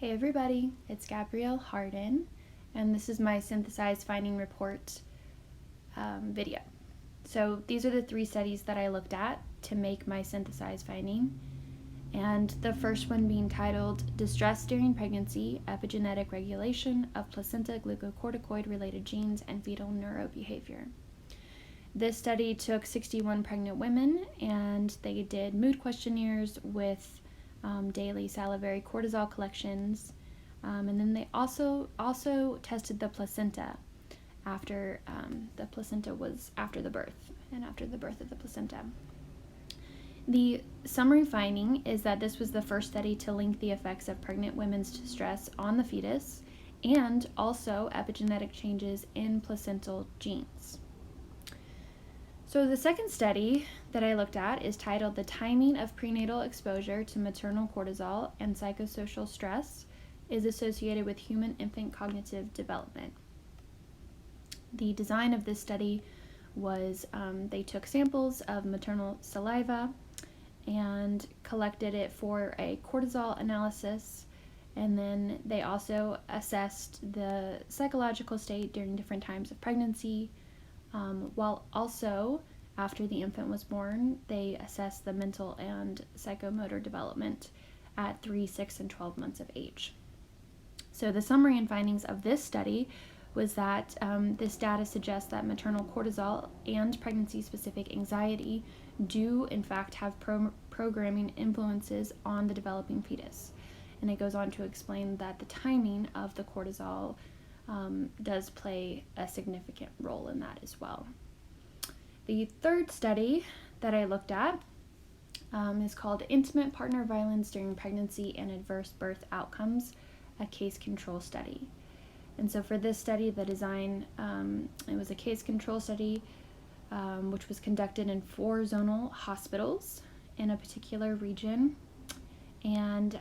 Hey everybody, it's Gabrielle Harden, and this is my Synthesized Finding Report video. So these are the 3 studies that I looked at to make my synthesized finding, and the first one being titled Distress During Pregnancy, Epigenetic Regulation of Placenta Glucocorticoid-Related Genes and Fetal Neurobehavior. This study took 61 pregnant women, and they did mood questionnaires with daily salivary cortisol collections, and then they also tested the placenta after the birth and after the birth of the placenta. The summary finding is that this was the first study to link the effects of pregnant women's distress on the fetus and also epigenetic changes in placental genes. So the second study that I looked at is titled The Timing of Prenatal Exposure to Maternal Cortisol and Psychosocial Stress is Associated with Human-Infant Cognitive Development. The design of this study was they took samples of maternal saliva and collected it for a cortisol analysis, and then they also assessed the psychological state during different times of pregnancy, while also, after the infant was born, they assessed the mental and psychomotor development at 3, 6, and 12 months of age. So the summary and findings of this study was that this data suggests that maternal cortisol and pregnancy-specific anxiety do, in fact, have programming influences on the developing fetus. And it goes on to explain that the timing of the cortisol does play a significant role in that as well. The third study that I looked at is called Intimate Partner Violence During Pregnancy and Adverse Birth Outcomes, a Case Control Study. And so for this study, the design, it was a case control study which was conducted in 4 zonal hospitals in a particular region. And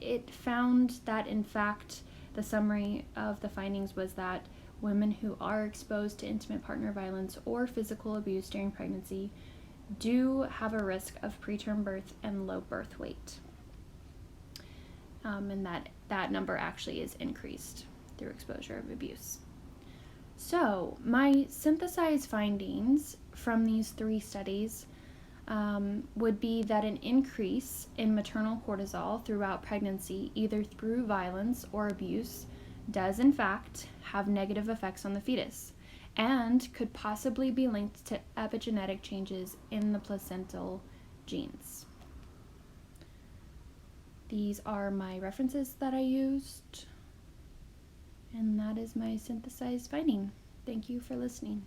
it found that, in fact, the summary of the findings was that women who are exposed to intimate partner violence or physical abuse during pregnancy do have a risk of preterm birth and low birth weight. And that number actually is increased through exposure of abuse. So my synthesized findings from these 3 studies would be that an increase in maternal cortisol throughout pregnancy, either through violence or abuse, does in fact have negative effects on the fetus and could possibly be linked to epigenetic changes in the placental genes. These are my references that I used, and that is my synthesized finding. Thank you for listening.